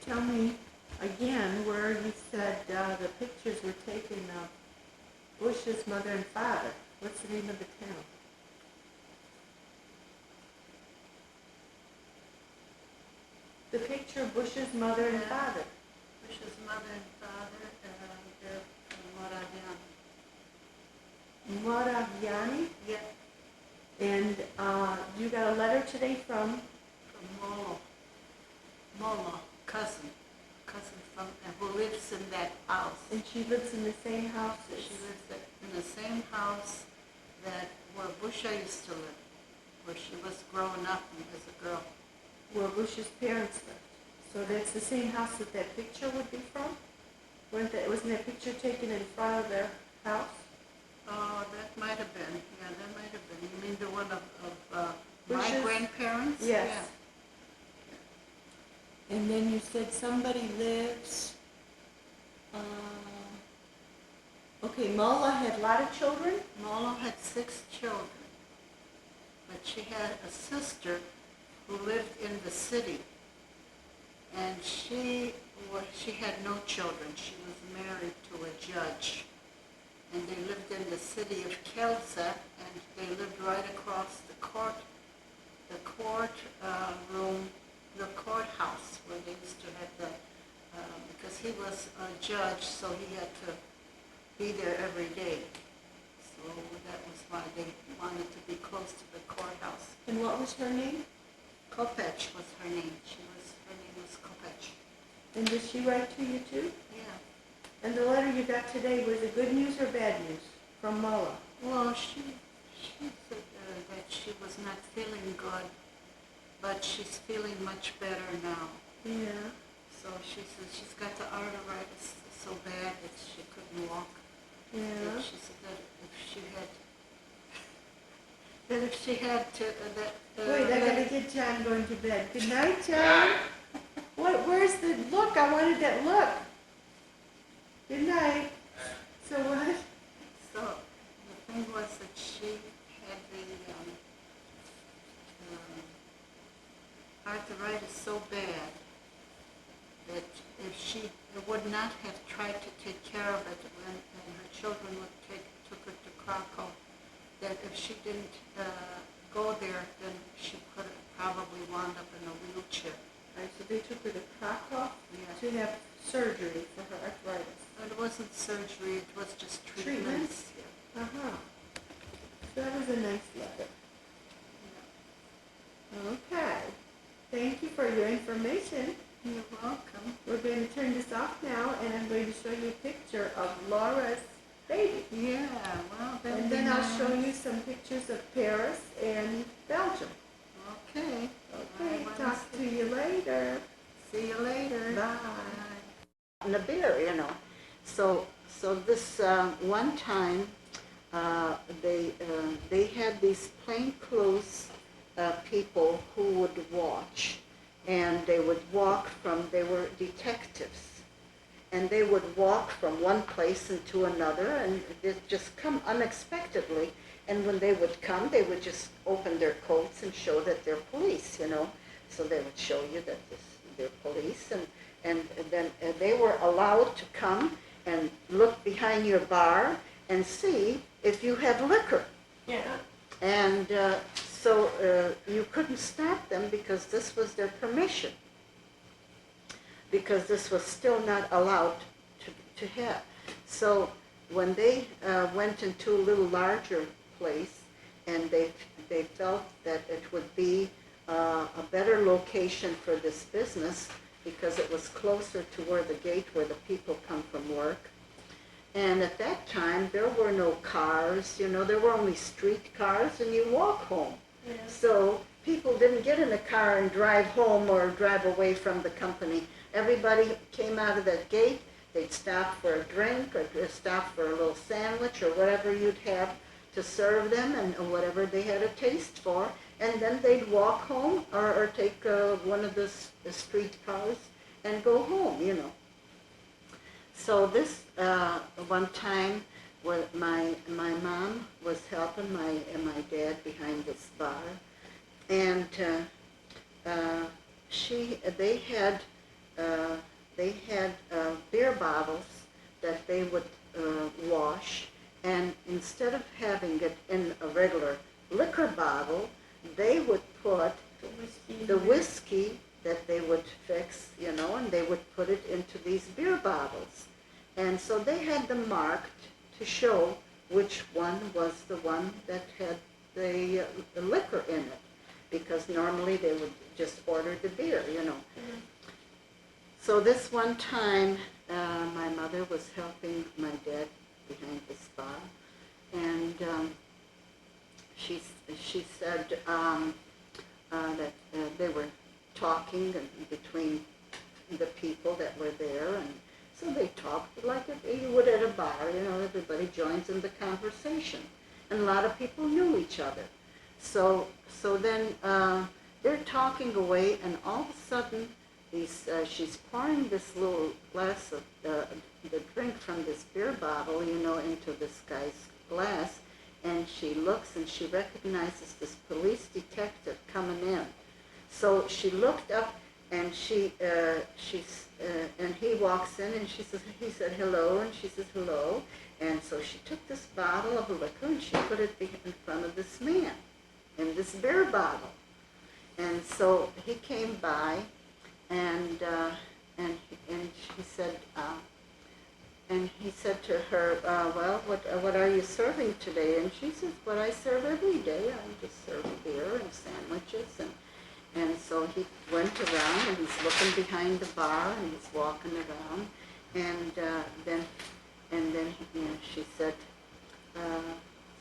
tell me again where you said the pictures were taken of Bush's mother and father. What's the name of the town? The picture of Bush's mother and father. Bush's mother and father, they're from Moraviani. Yeah, And you got a letter today from? from Molo, cousin from, who lives in that house. And she lives in the same house as? She lives in the same house that where Busha used to live, where she was growing up as a girl. Where Bush's parents lived. So that's the same house that that picture would be from? Wasn't that picture taken in front of their house? Oh, that might have been. Yeah, that might have been. You mean the one of my Bush's? grandparents? Yes. Yeah. And then you said somebody lives, okay, Mola had a lot of children? Molo had 6 children, but she had a sister who lived in the city, and she had no children. She was married to a judge, and they lived in the city of Kelsa, and they lived right across the courthouse where they used to have because he was a judge, so he had to be there every day. So that was why they wanted to be close to the courthouse. And what was her name? Kopech was her name. Her name was Kopech. And did she write to you too? Yeah. And the letter you got today, was it good news or bad news from Mola? Well, she said that she was not feeling good, but she's feeling much better now. Yeah. So she said she's got the arthritis so bad that she couldn't walk. Yeah. That she said that if she had to, Wait, I gotta get John going to bed. Good night, John. Where's the look? I wanted that look. Good night. So what? So the thing was that she had the arthritis so bad that if she would not have tried to take care of it when her children took her to Krakow, that if she didn't go there, then she could have probably wound up in a wheelchair. Right, so they took her to Krakow to have surgery for her arthritis. It wasn't surgery, it was just Treatments? treatments. Yeah. Uh-huh. So that was a nice letter. Yeah. Okay. Thank you for your information. You're welcome. We're going to turn this off now, and I'm going to show you a picture of Laura's baby. Yeah, well, that would And be then I'll nice. show you some pictures of Paris and Belgium. Okay. Okay, I wanna talk see. to you later. See you later. Bye. In the beer, So this one time, they had these plainclothes people who would watch, and they were detectives, and they would walk from one place into another, and they'd just come unexpectedly. And when they would come, they would just open their coats and show that they're police, So they would show you that they're police, and then they were allowed to come and look behind your bar and see if you had liquor. Yeah. And so you couldn't stop them because this was their permission, because this was still not allowed to have. So when they went into a little larger place, and they felt that it would be a better location for this business because it was closer to where the gate where the people come from work. And at that time, there were no cars, there were only street cars, and you walk home. Yeah. So people didn't get in a car and drive home or drive away from the company. Everybody came out of that gate, they'd stop for a drink or stop for a little sandwich or whatever you'd have to serve them and whatever they had a taste for. And then they'd walk home or take one of the street cars and go home, So this one time, my mom was helping my dad behind this bar, and they had they had beer bottles that they would wash, and instead of having it in a regular liquor bottle, they would put the whiskey that they would fix, and they would put it into these beer bottles. And so they had them marked to show which one was the one that had the liquor in it, because normally they would just order the beer. Mm-hmm. So this one time, my mother was helping my dad behind the spa, and she said that they were talking between the people that were there, and so they talked like you would at a bar. Everybody joins in the conversation, and a lot of people knew each other. So then they're talking away, and all of a sudden, she's pouring this little glass of the drink from this beer bottle, into this guy's glass, and she looks and she recognizes this police detective coming in. So she looked up, and and he walks in, and he said hello, and she says hello, and so she took this bottle of liquor and she put it in front of this man in this beer bottle, and so he came by, and he said to her, well, what are you serving today? And she says, what I serve every day. I just serve beer and sandwiches. And so he went around, and he's looking behind the bar, and he's walking around, and then she said,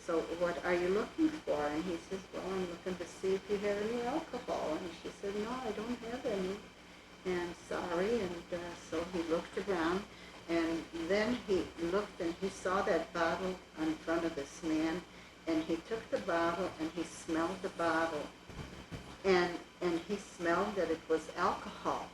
so what are you looking for? And he says, well, I'm looking to see if you have any alcohol. And she said, no, I don't have any. And sorry. And so he looked around, and then he looked, and he saw that bottle in front of this man, and he took the bottle, and he smelled the bottle, and he smelled that it was alcohol.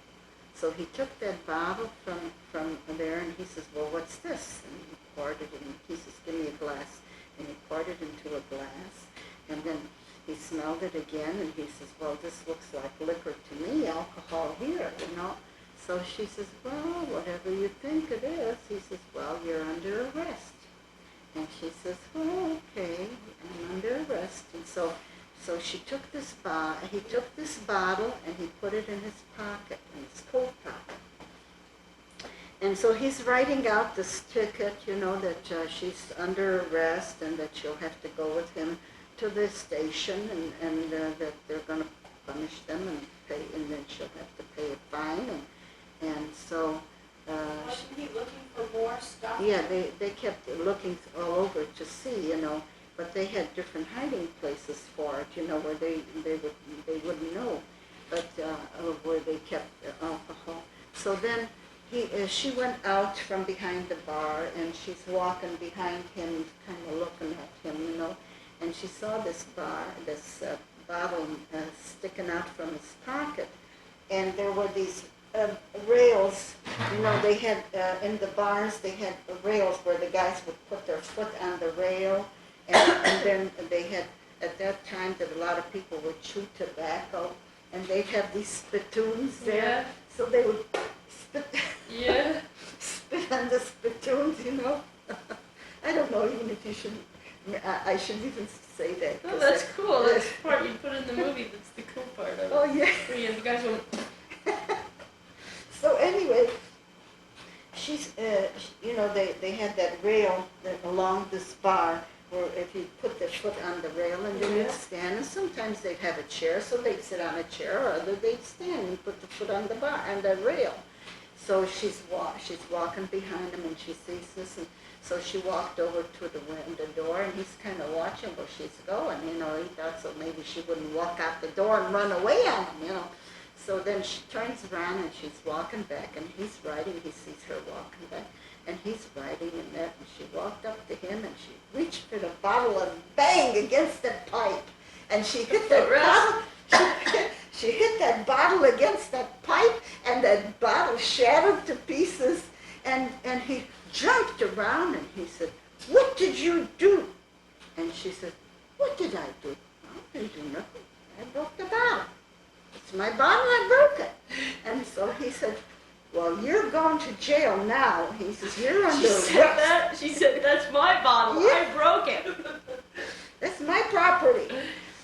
So he took that bottle from there, and he says, well, what's this? And he poured it in. He says, give me a glass. And he poured it into a glass, and then he smelled it again, and he says, well, this looks like liquor to me, alcohol here, So she says, well, whatever you think it is. He says, well, you're under arrest. And she says, well, okay, I'm under arrest. And so she took he took this bottle, and he put it in his pocket, in his coat pocket. And so he's writing out this ticket, that she's under arrest, and that she'll have to go with him to the station, and that they're going to punish them and pay, and then she'll have to pay a fine. And so... Wasn't he looking for more stuff? Yeah, they kept looking all over to see, but they had different hiding places for it, where they wouldn't know, but where they kept alcohol. So then she went out from behind the bar, and she's walking behind him, kind of looking at him, and she saw this bottle sticking out from his pocket, and there were these rails, they had, in the bars, they had rails where the guys would put their foot on the rail, and then they had, at that time, that a lot of people would chew tobacco, and they'd have these spittoons there, Yeah. so they would spit, Yeah. spit on the spittoons, I don't know even if you should, I shouldn't even say that. Oh, that's cool. That's the part you put in the movie. That's the cool part of it. Oh, yeah. Yeah, the guys went... So anyway, she's, they had that rail along this bar where if you put the foot on the rail and then you'd stand, and sometimes they'd have a chair, so they'd sit on a chair, or other they'd stand and put the foot on the bar, on the rail. So she's walking behind him, and she sees this, and so she walked over to the door, and he's kind of watching where she's going, he thought so maybe she wouldn't walk out the door and run away on him, So then she turns around, and she's walking back, and he's writing, he sees her walking back, and he's writing in that, and she walked up to him, and she reached for the bottle and bang against the pipe, and she hit that bottle, she hit that bottle against that pipe, and that bottle shattered to pieces, and he jumped around, and he said, what did you do? And she said, what did I do? I didn't do nothing. I broke the bottle. It's my bottle, I broke it. And so he said, well, you're going to jail now. He says, you're under She arrest. said that. She said, "That's my bottle. Yeah. I broke it." That's my property.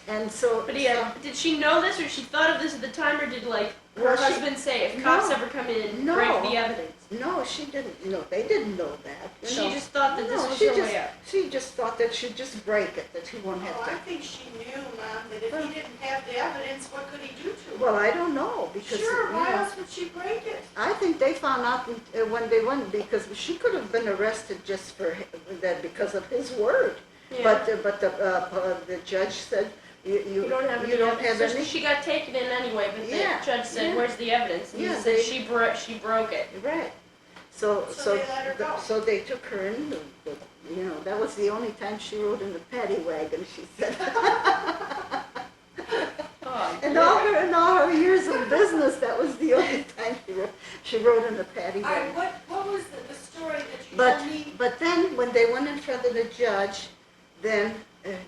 And so, But yeah, did she know this, or she thought of this at the time, or did like her Well, she- husband say, if cops No. ever come in and No. break the evidence? no, she didn't know. They didn't know that. you She know. just thought that this No, was she her just, way out. she just thought that she'd just break it, that he won't Oh, have I to. think she knew, Mom, that if he didn't have the evidence, what could he do to her? Well, I don't know, because, Sure, you why know, else would she break it? I think they found out when they went, because she could have been arrested just for that, because of his word. Yeah. But the judge said, You don't have any you don't evidence. have So any. she got taken in anyway, but Yeah, the judge said, yeah. "Where's the evidence?" And Yeah, he said they- she broke it. Right. So, So they let her go. so they took her in, you know, that was the only time she rode in the paddy wagon, she said. Oh, In all her years of business, that was the only time she rode in the paddy All right, wagon. what was the story that you But, told me? but then, when they went in front of the judge, then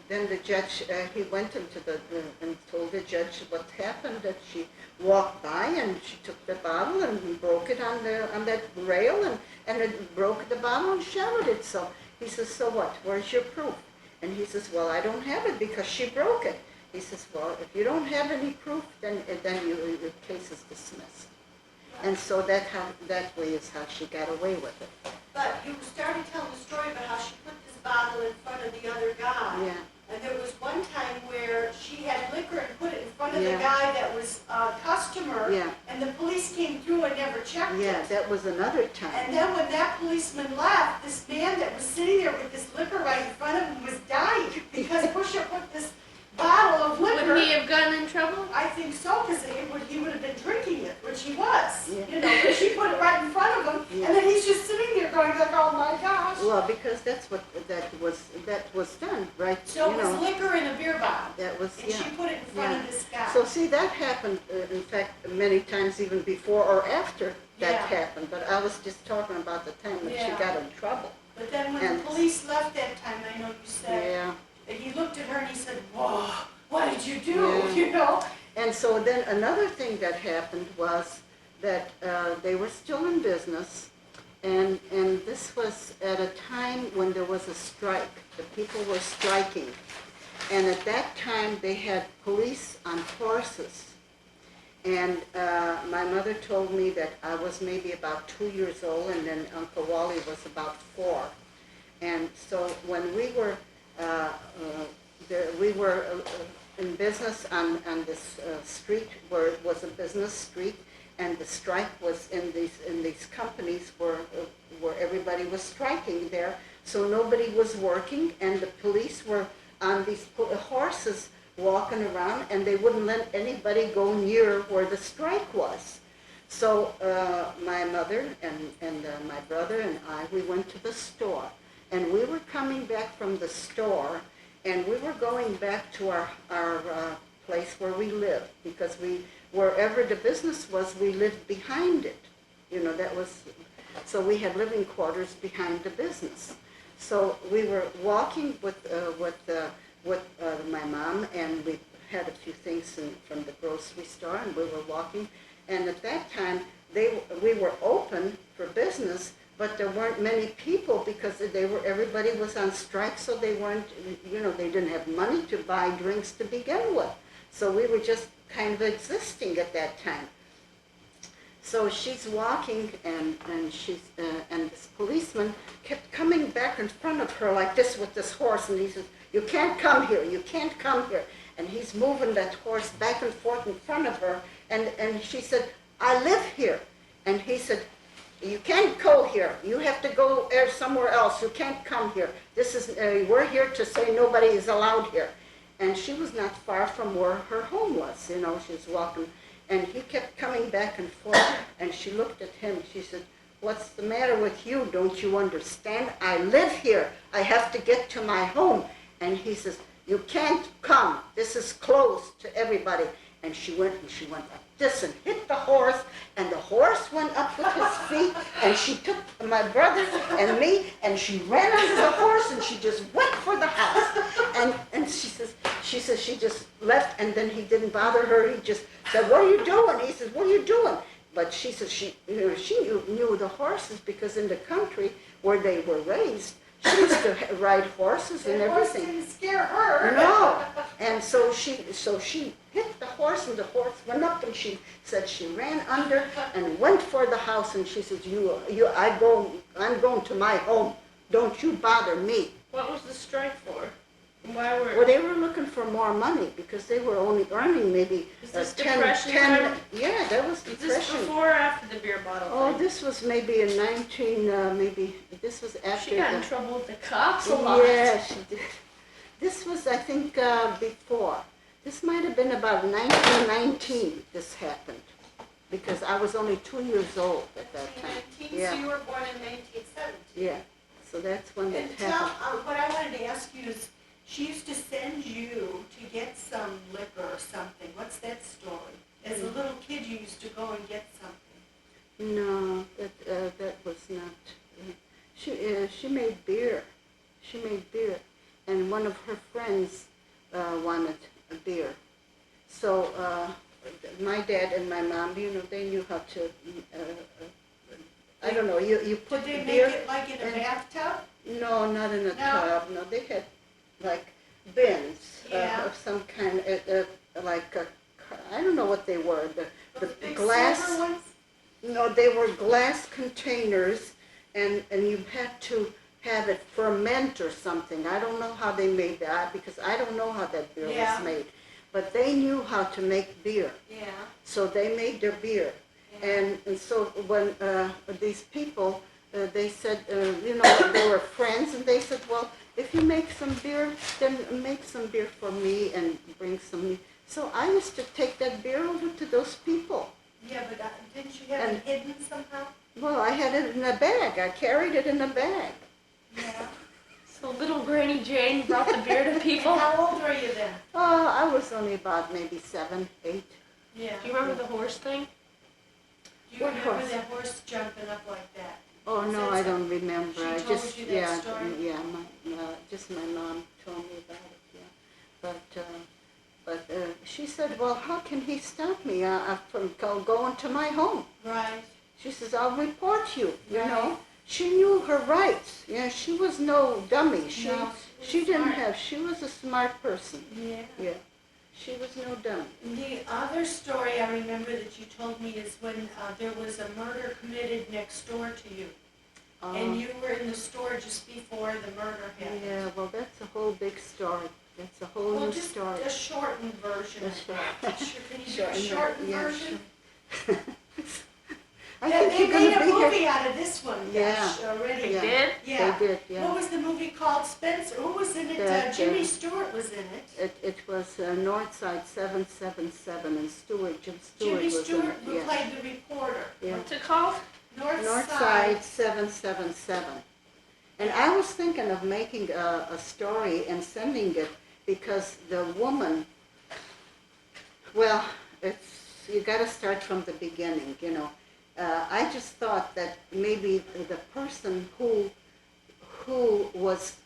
the judge, he went into and told the judge what happened, that she walked by and she took the bottle and broke it on that rail and it broke the bottle and shattered it. So he says, so what? Where's your proof? And he says, well, I don't have it because she broke it. He says, well, if you don't have any proof, then your case is dismissed. And so that way is how she got away with it. But you started telling the story about how she put this bottle in front of the other guy. Yeah. And there was one time where she had liquor and put it in front of Yeah. the guy that was a customer. Yeah. And the police came through and never checked Yeah, it. that was another time. And then when that policeman left, this man that was sitting there with this liquor right in front of him was dying because Pusher put this bottle of liquor. would he have gotten in trouble? I think so, because he would have been drinking it, which he was. Yeah. You know, but she put it right in front of him, Yeah. and then he's just sitting there going like, oh my gosh. Well, because that's what that was done, right? So you it was know, liquor in a beer bottle, that was and she put it in front Yeah. of this guy. So see, that happened, in fact, many times even before or after that Yeah. happened. But I was just talking about the time that she Yeah. got in trouble. But then when and- the police left that time, I know you said, Yeah. and he looked at her and he said, whoa, what did you do? Yeah. You know? And so then another thing that happened was that they were still in business, and this was at a time when there was a strike. The people were striking. And at that time, they had police on horses. And my mother told me that I was maybe about 2 years old, and then Uncle Wally was about 4. And so when we were in business on this street where it was a business street, and the strike was in these companies where everybody was striking there, so nobody was working, and the police were on these horses walking around, and they wouldn't let anybody go near where the strike was. So my mother and my brother and I, we went to the store, and we were coming back from the store, and we were going back to our place where we lived, because wherever the business was, we lived behind it. You know, so we had living quarters behind the business. So we were walking with my mom, and we had a few things from the grocery store, and we were walking. And at that time, we were open for business, but there weren't many people because everybody was on strike, so they weren't, they didn't have money to buy drinks to begin with. So we were just kind of existing at that time. So she's walking, and this policeman kept coming back in front of her like this with this horse, and he says, "You can't come here, you can't come here." And he's moving that horse back and forth in front of her, and she said, "I live here." And he said, "You can't go here. You have to go somewhere else. You can't come here. We're here to say nobody is allowed here." And she was not far from where her home was. She was walking. And he kept coming back and forth, and she looked at him. She said, "What's the matter with you? Don't you understand? I live here. I have to get to my home." And he says, "You can't come. This is closed to everybody." And she went like this and hit the horse, and the horse went up with his feet, and she took my brother and me, and she ran under the horse, and she just went for the house. And she says she just left, and then he didn't bother her. He just said, "What are you doing?" He says, "What are you doing?" But she said she knew the horses because in the country where they were raised, she used to ride horses and The horse everything. didn't scare her. No, and so she hit the horse, and the horse went up, and she said she ran under and went for the house, and she said, I'm going to my home. Don't you bother me. What was the strike for? Why were? Well, they were looking for more money because they were only earning maybe Is this 10, Depression time? Yeah, that was Was this depression. before or after the beer bottle? Oh, thing? this was maybe in this was after. She got in the- trouble with the cops a lot. Yeah, she did. This was, I think, before. This might have been about 1919 this happened, because I was only 2 years old at that time. 1919, Yeah. so you were born in 1917. Yeah, so that's when that And tell, happened. what I wanted to ask you is, she used to send you to get some liquor or something. What's that story? As a little kid, you used to go and get something. No, that was not. She made beer. She made beer, and one of her friends wanted a beer. So my dad and my mom, they knew how to. I don't know. You put Did they the make beer. it like in a and- bathtub? No, not in a No? tub. No, they had like bins Yeah. of some kind, I don't know what they were. The Those big glass. silver ones? No, they were glass containers, and you had to have it ferment or something. I don't know how they made that because I don't know how that beer Yeah. was made. But they knew how to make beer, Yeah. so they made their beer. Yeah. And so when these people, they said, they were friends, and they said, well, if you make some beer, then make some beer for me and bring some. So I used to take that beer over to those people. Yeah, but didn't you have it hidden somehow? Well, I had it in a bag. I carried it in a bag. Yeah. So little Granny Jane brought the beer to people. And how old were you then? Oh, I was only about maybe 7, 8. Yeah. Do you remember the horse thing? Do you What remember horse? that horse jumping up like that? Oh, Is no, that I don't remember. She I told just, you that story? Yeah, just my mom told me about it, yeah. But she said, well, how can he stop me from going to my home? Right. She says, I'll report you, you Right. know. She knew her rights. Yeah, she was no dummy. She No, she didn't smart. have, she was a smart person. Yeah. Yeah, she was no dummy. The other story I remember that you told me is when there was a murder committed next door to you. And you were in the store just before the murder happened. Yeah, well, that's a whole big story. That's a whole Well, new just story. a shortened version A of that. short- Can you do a shortened yeah, version? sure. I They think you're made gonna a be here. movie out of this one, Yeah. gosh, already. Yeah. Did? Yeah. They did, yeah. What was the movie called? Spencer? Who was in it? That, Jimmy Stewart was in it. It was Northside 777, and Jim Stewart Jimmy was in Stewart it. who Yeah. played the reporter. Yeah. What's it called? Northside 777. And I was thinking of making a story and sending it because the woman, well, you got to start from the beginning, you know. I just thought that maybe the person who was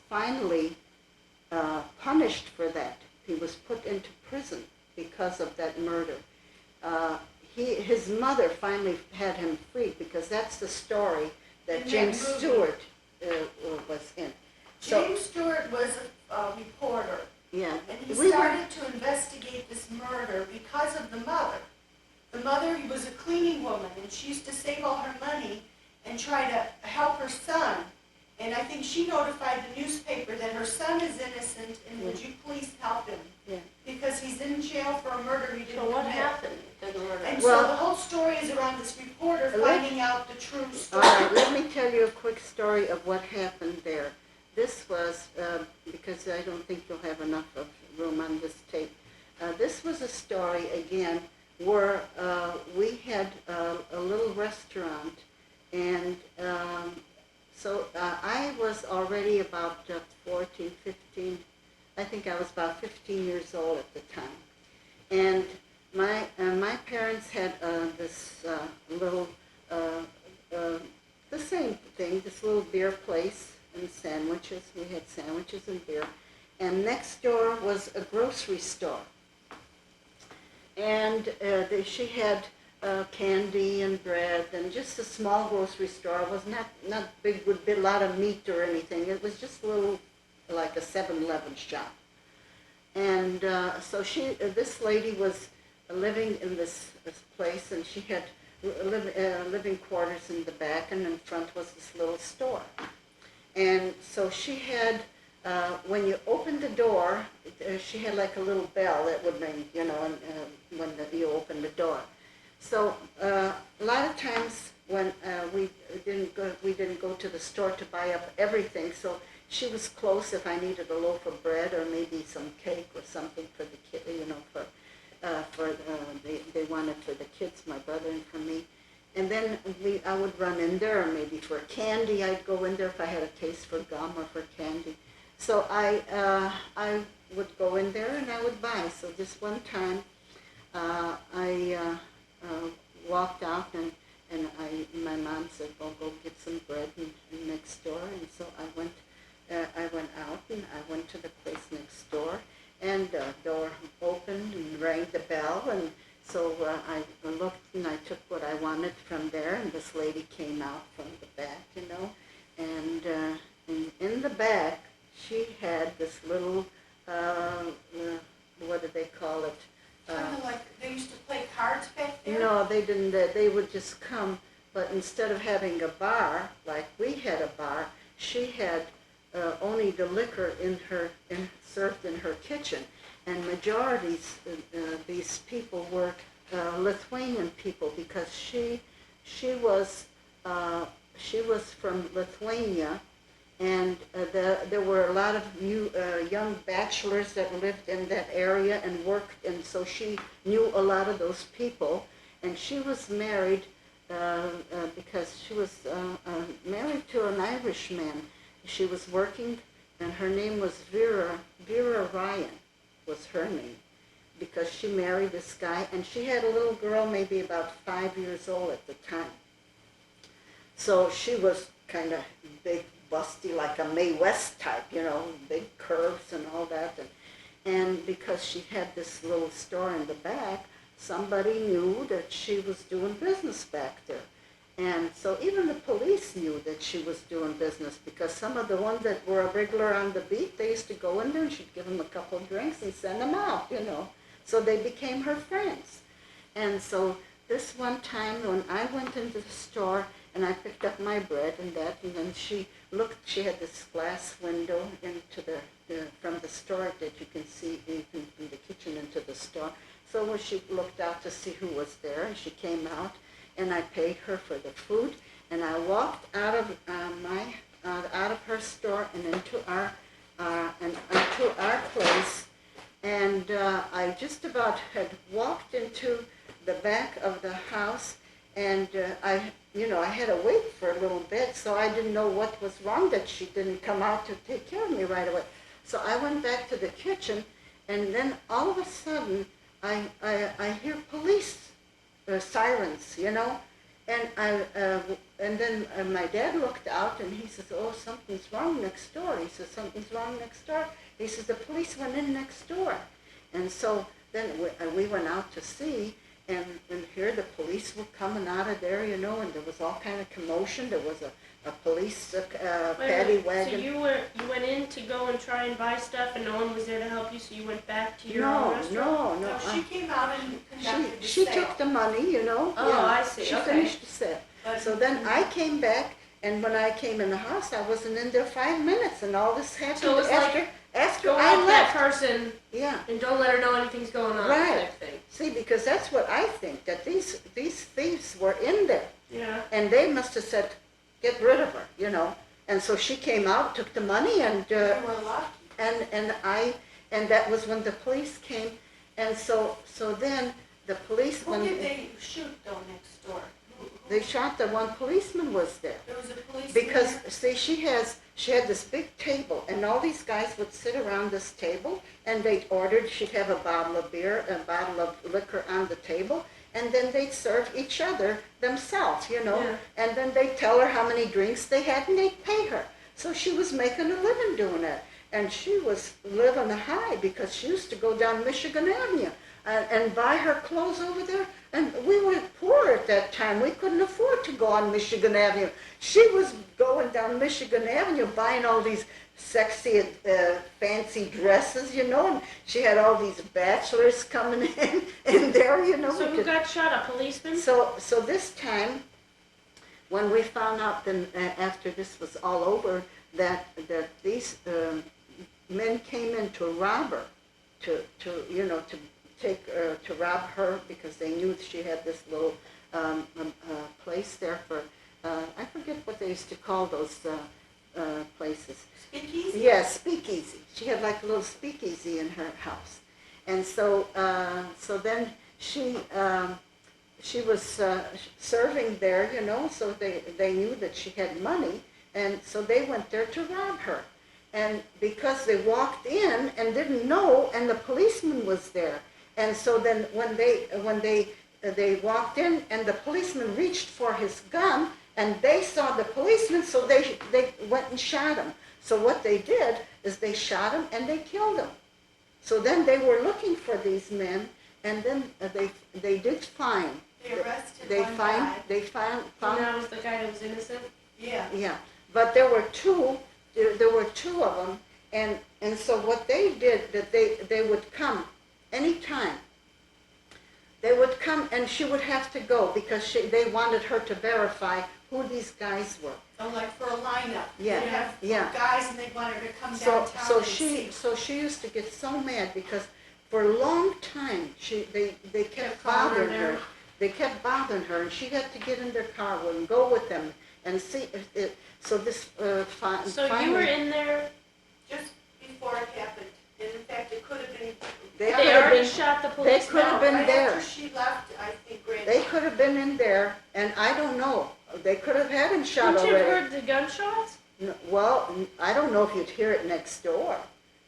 finally punished for that, he was put into prison because of that murder. His mother finally had him free because that's the story that In that James movie. Stewart was in. So, James Stewart was a reporter, yeah, and he we were, started to investigate this murder because of the mother. The mother was a cleaning woman, and she used to save all her money and try to help her son. And I think she notified the newspaper that her son is innocent, and would you please help him? Yeah. Because he's in jail for a murder he didn't So what commit. happened at the murder? And Well- so the whole story is around this reporter Let- finding out the true all story. right, let me tell you a quick story of what happened there. This was, because I don't think you'll have enough of room on this tape. This was a story, again, where we had a little restaurant, and so I was already about 14, 15, I think I was about 15 years old at the time. And my parents had this little, the same thing, this little beer place and sandwiches. We had sandwiches and beer. And next door was a grocery store. And she had candy and bread, and just a small grocery store. It was not big with a lot of meat or anything. It was just a little, like a 7-Eleven shop. And so this lady was living in this place, and she had living quarters in the back, and in front was this little store. And so she had, when you opened the door, she had like a little bell that would ring, you know, when you opened the door. So a lot of times when we didn't go to the store to buy up everything, so she was close if I needed a loaf of bread or maybe some cake or something for the kid, you know, they wanted for the kids, my brother and for me. And then I would run in there, or maybe for candy, I'd go in there if I had a taste for gum or for candy. So I would go in there and I would buy. So this one time, I walked out and my mom said, "Well, go get some bread next door." And so I went out and I went to the place next door, and the door opened and rang the bell, and so I looked and I took what I wanted from there, and this lady came out from the back, you know, and in the back she had this little, what do they call it? Kind of like they used to play cards back there? No, they didn't. They would just come, but instead of having a bar like we had a bar, she had only the liquor served in her kitchen, and majorities these people were Lithuanian people, because she was from Lithuania, and there were a lot of young bachelors that lived in that area and worked, and so she knew a lot of those people, and she was married because she was married to an Irish man. She was working, and her name was Vera Ryan was her name, because she married this guy, and she had a little girl, maybe about 5 years old at the time. So she was kind of big, busty, like a Mae West type, you know, big curves and all that. And because she had this little store in the back, somebody knew that she was doing business back there. And so even the police knew that she was doing business, because some of the ones that were regular on the beat, they used to go in there and she'd give them a couple of drinks and send them out, you know. So they became her friends. And so this one time when I went into the store and I picked up my bread and that, and then she had this glass window into from the store that you can see even from the kitchen into the store. So when she looked out to see who was there, and she came out, and I paid her for the food, and I walked out of out of her store and into our place, and I just about had walked into the back of the house, and I had to wait for a little bit, so I didn't know what was wrong that she didn't come out to take care of me right away. So I went back to the kitchen, and then all of a sudden I hear police sirens, you know, and then my dad looked out and he says, "Oh, something's wrong next door." He says, "Something's wrong next door." He says, "The police went in next door." And so then we went out to see, and here the police were coming out of there, you know, and there was all kind of commotion. There was a police paddy wagon. So you went in to go and try and buy stuff, and no one was there to help you, so you went back to your own restaurant? No. So she came out and conducted the She sale. took the money, you know. Oh, yeah. I see. She Okay. finished the sale. So then I came back, and when I came in the house, I wasn't in there 5 minutes, and all this happened So it was after Go I up that left. person Yeah. and don't let her know anything's going on. Right. Type thing. See, because that's what I think, that these thieves were in there, Yeah. and they must have said, "Get rid of her," you know. And so she came out, took the money, and They were lucky. and that was when the police came, and so then the police, Who did they shoot though next door? they shot, the one policeman was there. There was a policeman Because, there? see, she had this big table, and all these guys would sit around this table, and she'd have a bottle of beer, a bottle of liquor on the table, and then they'd serve each other themselves, you know, Yeah. and then they'd tell her how many drinks they had, and they'd pay her. So she was making a living doing it, and she was living high, because she used to go down Michigan Avenue. and buy her clothes over there. And we were poor at that time. We couldn't afford to go on Michigan Avenue. She was going down Michigan Avenue buying all these sexy, fancy dresses, you know, and she had all these bachelors coming in there, you know. So who got shot? A policeman? So this time, when we found out then after this was all over, that these men came in to rob her, to take to rob her, because they knew she had this little place there for I forget what they used to call those places. Speakeasy? Yeah, speakeasy. She had like a little speakeasy in her house, and so then she was serving there, you know. So they knew that she had money, and so they went there to rob her. And because they walked in and didn't know, and the policeman was there, and so then when they walked in and the policeman reached for his gun, and they saw the policeman, so they went and shot him. So what they did is they shot him and they killed him. So then they were looking for these men, and then they did find. They arrested They one guy. found. And that was the guy that was innocent? Yeah. Yeah, but there were two. There were two of them, and so what they did, that they would come anytime. They would come, and she would have to go because they wanted her to verify who these guys were. So like for a lineup. Yeah, They'd have yeah. guys and they wanted her to come So downtown and she used to get so mad because for a long time they kept bothering her. They kept bothering her, and she had to get in their car and go with them and see if it. So this So finally, you were in there, just before it happened. And in fact, it could have been. They they could have already been- shot the they policeman? could have been right there. after she left, I think, Grandma. They could have been in there, and I don't know. They could have had him shot Wouldn't you have already. heard the gunshots? Well, I don't know if you'd hear it next door,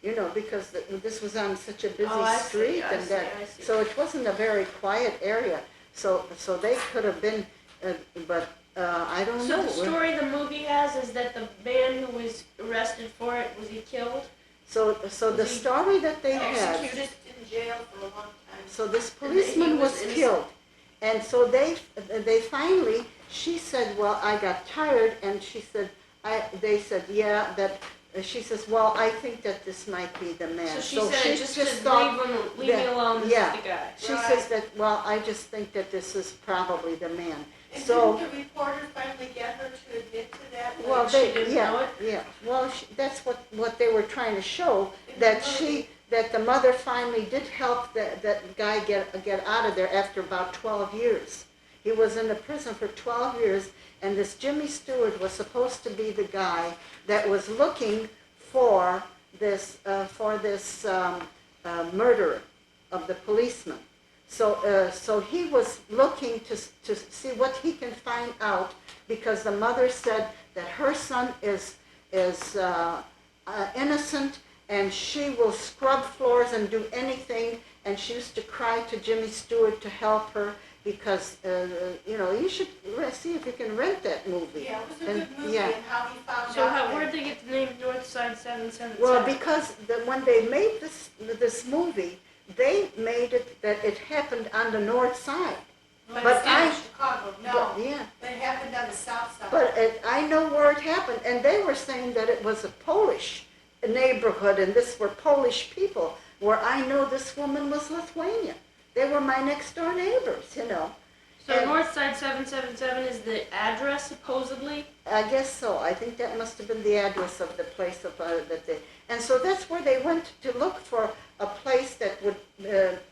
you know, because this was on such a busy Oh, I see, street, I and see, that, I see. so it wasn't a very quiet area. So they could have been, but I don't So know. the story the movie has is that the man who was arrested for it, was he killed? So the Was he story that they had. Executed in jail for a long time. So this And that he policeman was was innocent. killed. And so they finally, she said, well, I got tired, and she said, they said, yeah, that, she says, well, I think that this might be the man. So she said, just thought leave me that- alone, this yeah. is the guy. She Right. says that, well, I just think that this is probably the man. And So, didn't the reporter finally get her to admit to that? well, she they, didn't yeah, know it? yeah, well, that's what they were trying to show, In the that movie. that the mother finally did help that guy get out of there after about 12 years. He was in the prison for 12 years, and this Jimmy Stewart was supposed to be the guy that was looking for this murderer of the policeman. So he was looking to see what he can find out, because the mother said that her son is innocent, and she will scrub floors and do anything. And she used to cry to Jimmy Stewart to help her, because you should see if you can rent that movie. Yeah, it was a And- good movie, yeah. and how he found So out. where'd they get the name Northside 777? Well, because when they made this movie, they made it that it happened on the north side. But but it's not in I- Chicago, no. But, yeah, But it happened on the south side. but I know where it happened, and they were saying that it was a Polish neighborhood, and this were Polish people, where I know this woman was Lithuanian. They were my next door neighbors, you know. So and- Northside 777 is the address, supposedly? I guess so. I think that must have been the address of the place of that they. And so that's where they went to look for a place that would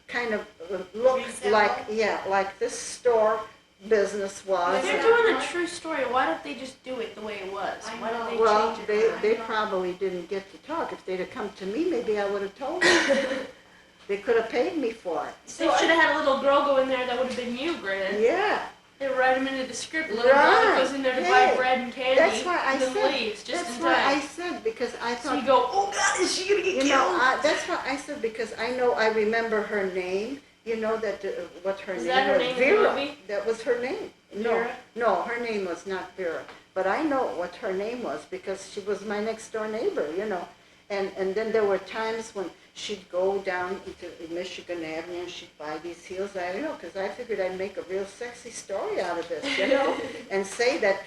kind of look Resemble? like this store business was. If they're doing a true story, why don't they just do it the way it was? I Why don't they know. Well, change it? they probably didn't get to talk. If they'd have come to me, maybe I would have told them. They could have paid me for it. They should have had a little girl go in there that would have been you, Gran. Yeah. They write them into the script. Little girl that goes in there to buy Hey, bread and candy. That's why I and then said. leaves just That's in why time. I said, because I So thought. you go, oh God, is she gonna get You killed? know, that's what I said, because I know I remember her name. You know that what her Is name that her was. name in the Vera. movie? That was her name. Vera? No, her name was not Vera. But I know what her name was, because she was my next door neighbor. You know, And then there were times when she'd go down into Michigan Avenue and she'd buy these heels. I don't know, because I figured I'd make a real sexy story out of this, you know, and say that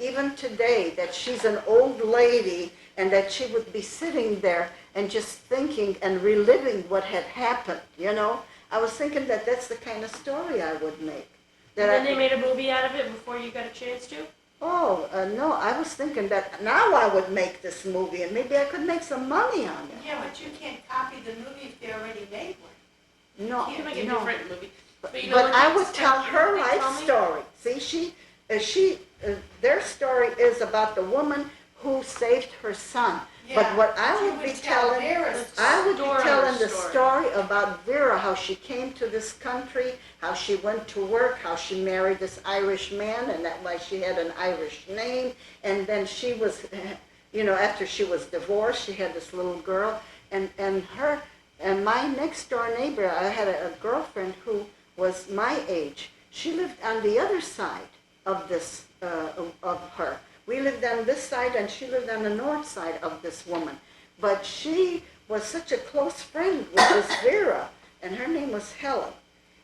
even today, that she's an old lady and that she would be sitting there and just thinking and reliving what had happened, you know. I was thinking that that's the kind of story I would make. That And then they made a movie out of it before you got a chance to? Oh, no, I was thinking that now I would make this movie and maybe I could make some money on it. Yeah, but you can't copy the movie if they already made one. No, You can make a no. different movie. But you know But what I they would said- tell you know her what they life told me? story. See, their story is about the woman who saved her son. But Yeah, what I you would be tell telling, Vera's I would be Story. telling the Story. story about Vera, how she came to this country, how she went to work, how she married this Irish man, and that why she had an Irish name. And then she was, you know, after she was divorced, she had this little girl, and my next door neighbor, I had a girlfriend who was my age. She lived on the other side of this, of her. We lived on this side and she lived on the north side of this woman. But she was such a close friend with this Vera, and her name was Helen.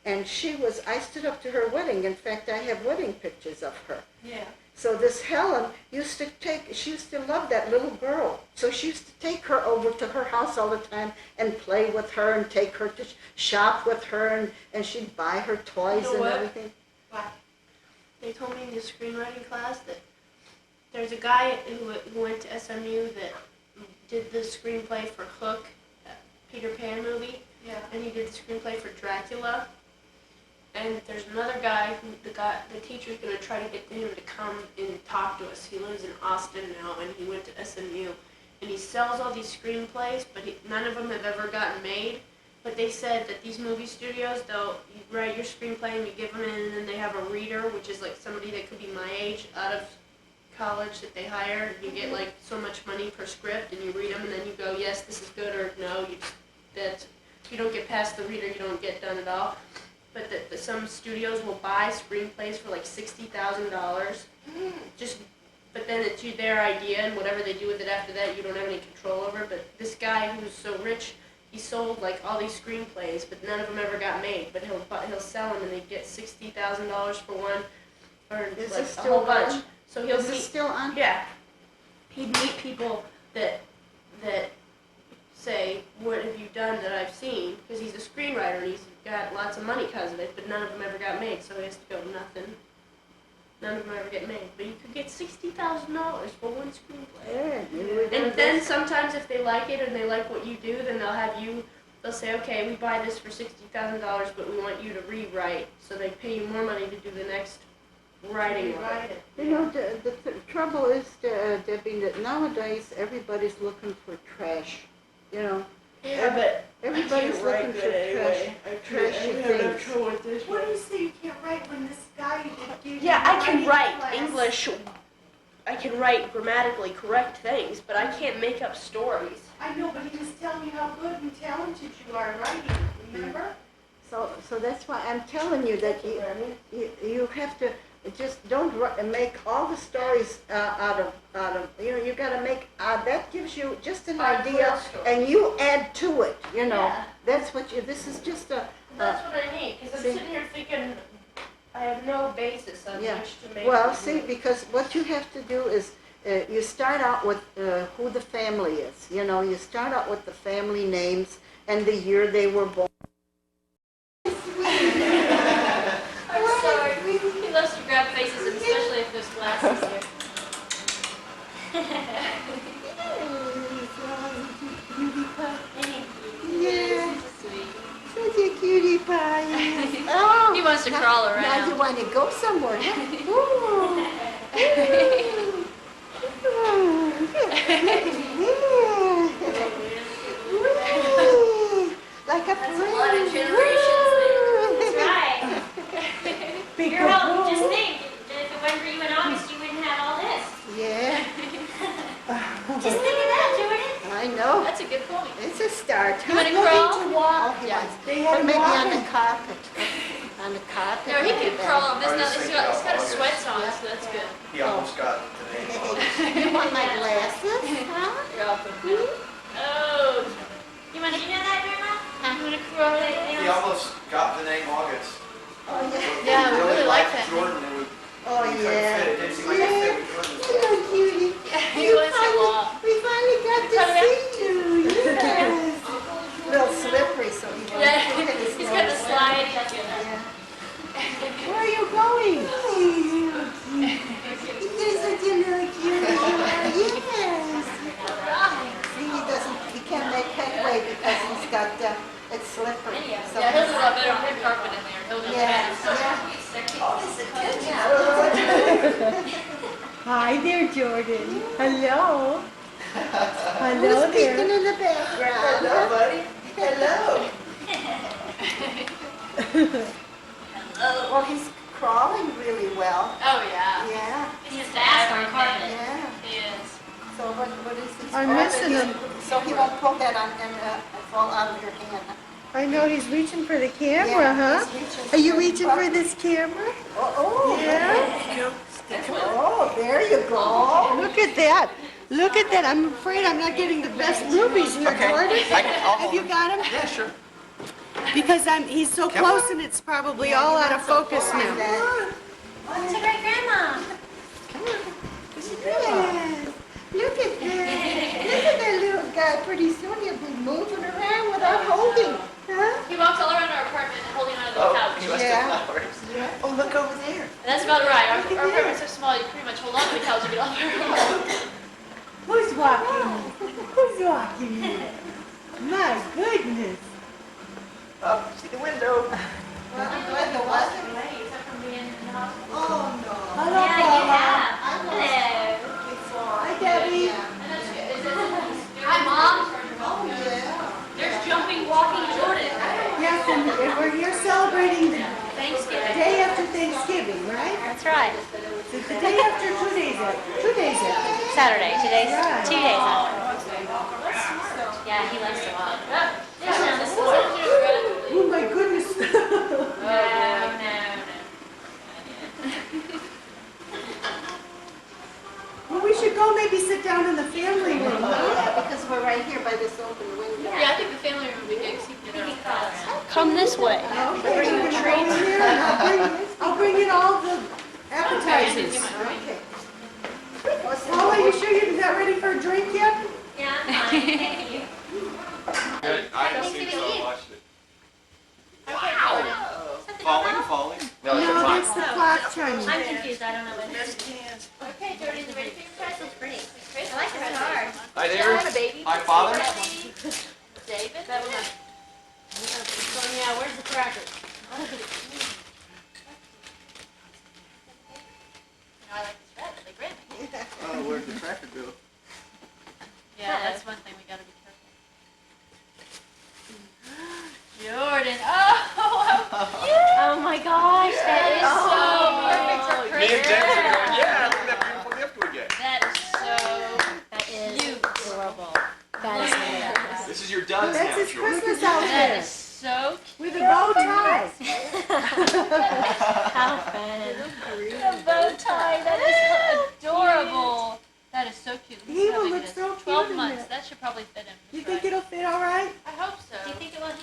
And I stood up to her wedding. In fact, I have wedding pictures of her. Yeah. So this Helen she used to love that little girl. So she used to take her over to her house all the time and play with her and take her to shop with her, and she'd buy her toys You know and what? everything. What? They told me in the screenwriting class that there's a guy who went to SMU that did the screenplay for Hook, Peter Pan movie, Yeah. and he did the screenplay for Dracula. And there's another guy who the teacher's gonna try to get him to come and talk to us. He lives in Austin now, and he went to SMU, and he sells all these screenplays, but none of them have ever gotten made. But they said that these movie studios, you write your screenplay and you give them in, and then they have a reader, which is like somebody that could be my age out of college that they hire. You get like so much money per script, and you read them, and then you go, yes, this is good, or no, you don't get past the reader, you don't get done at all. But that some studios will buy screenplays for like $60,000. But then it's their idea, and whatever they do with it after that, you don't have any control over. But this guy who's so rich, he sold like all these screenplays, but none of them ever got made. But he'll sell them, and they get $60,000 for one, or Is like this a still whole bunch. on? So he'll Is meet. it still on? Yeah, he'd meet people that say, what have you done that I've seen? Because he's a screenwriter and he's got lots of money because of it, but none of them ever got made, so he has to go nothing. None of them ever get made, but you could get $60,000 for one screenplay. Yeah, maybe we do And then this. sometimes if they like it and they like what you do, then they'll say, okay, we buy this for $60,000, but we want you to rewrite, so they pay you more money to do the next writing of Rewrite it. it. You know, the trouble is, Debbie, that nowadays everybody's looking for trash. You know, Yeah, but everybody's looking for trashy things. with this What do you say you can't write when this guy that gave you Yeah, I the can writing write class- English. I can write grammatically correct things, but I can't make up stories. I know, but he was telling you how good and talented you are at writing, remember? So that's why I'm telling you that you have to just don't make all the stories out of you got to make that gives you just an Five idea, real stories. and you add to it. You know, Yeah. that's what this is just a. That's what I need, because I'm see- sitting here thinking I have no basis on Yeah. which to make. Well, these see, movies. because what you have to do is you start out with who the family is. You know, you start out with the family names and the year they were born. I'm sorry. He loves to grab faces, and especially if there's glasses there. Yeah, Sweet. such a cutie pie. Oh, He wants to now- crawl Now around. you want to go somewhere, huh? Ooh. Like a That's a lot of generations there. That's right. You're all, just think, if it weren't for you in August, you wouldn't have all this. Yeah, Just think of that, Jordan. I know. That's a good point. It's a start. You wanna Huh? crawl? To walk. Oh, he Yeah. wants- They had Or maybe on the walking. carpet. On the carpet. No, he can maybe. crawl on this. I was Now, just he's thinking got about his sweats on, August. so that's good. He almost got it today. You want my glasses? Huh? You're welcome. Did you know that, Grandma? I'm gonna cry. They He almost got the name August. Oh, yeah. Yeah, we really like liked that. Jordan, and we Oh, couldn't yeah. fit it. It didn't seem like it fit with Jordan's Hello, cutie. He wants to walk. We finally got to Cut it see you. Yes. A little slippery, so he wants Yeah, to hit his he's got the nose. slide. Yeah. Where are you going? Yes, I do look cute. Yes. See, he can't make headway because he's got, it's slippery. So Yeah, he'll do a lot better on the carpet in there. He'll do yeah, better. yeah. Hi there, Jordan. Hello. Hello Who's peeking there. in the background? Hello, buddy. Hello. Well, he's crawling really well. Oh, yeah. Yeah, He's fast on carpet. yeah. He is. So what is this? I'm Oh, missing he's- him. So he won't pull that on and fall out of your hand. I know he's reaching for the camera, Yeah, huh? he's reaching Are you for the reaching for button. this camera? Oh, Yeah. oh, there you go. Look at that. Look at that. I'm afraid I'm not getting the best movies here, Okay. Jordan. I'll Have you got him? Yeah, sure. Because he's so Come close on. and it's probably all out of focus now. It's a great grandma. Yes. Look at that. Look at that little guy. Pretty soon he'll be moving around without holding. Huh? He walks all around our apartment holding onto the Oh, couch. he must Yeah. have flowers. Yeah. Oh, look over there. And that's about right. Our apartment's so small, you pretty much hold on to the couch and get off the Who's walking? Who's walking here? My goodness. Oh, see the window. Well, I'm glad there wasn't. Oh, no. Hello, Yeah, you Paula. have. I'm Hello. before. Hi, Debbie. Hi, Mom. Oh, yeah. There's jumping, walking Jordan. Yes, and we're here celebrating the Thanksgiving. day after Thanksgiving, right? That's right. It's the day after 2 days after. 2 days after. Saturday. Today's Right. 2 days after. Yeah, he likes to walk. Oh, my goodness. Well, we should go maybe sit down in the family room, huh? Yeah, because we're right here by this open window. Yeah, I think the family room would be good because you can get our thoughts. Come this way. Okay, we're gonna go in here and I'll bring in all the appetizers. Okay. Paula, you sure you're not ready for a drink yet? Yeah, I'm fine. Thank you. Good. I haven't seen so much. Wow. Falling. No, it's a No, clock. that's the clock chiming. I'm confused. I don't know what it is. Okay, Jordan, you ready for your present? Pretty. Chris? I like the red card. Hi, David. baby. Hi, Father. David? Yeah, where's the cracker? I like this red, they red. Oh, where'd the tractor go? Yeah, that's one thing we gotta be careful. Jordan, oh, Oh my gosh, that is so perfect for Me and Christmas. Dexter are going, yeah, look at that beautiful gift we get. That is so, That is adorable. That is hilarious. This is your Duds That's now, his Jordan. Christmas that outfit is so with a bow tie. How fun. The bow tie, that is adorable. That is so cute. Let me He see how will big look it is. so cute 12 in months, that. that should probably fit him. You just think right. it'll fit all right? I hope so. Do you think it will?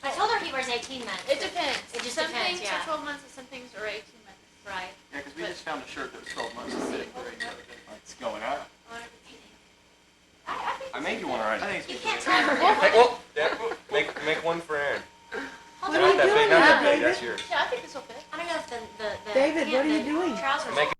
I told her he wears 18 months. It depends. It just some depends, things yeah. are 12 months and some things are 18 months. Right. Yeah, because we just found a shirt that was 12 months and fitting great. It's going out. I made you one already. I think You it's can't good. tell. Hey, well, Dad, make one for Aaron. What Not are you that big, doing not now, that big, David? that's yours. Yeah, I think this will fit. I don't know if the David, what are you the doing? trousers Make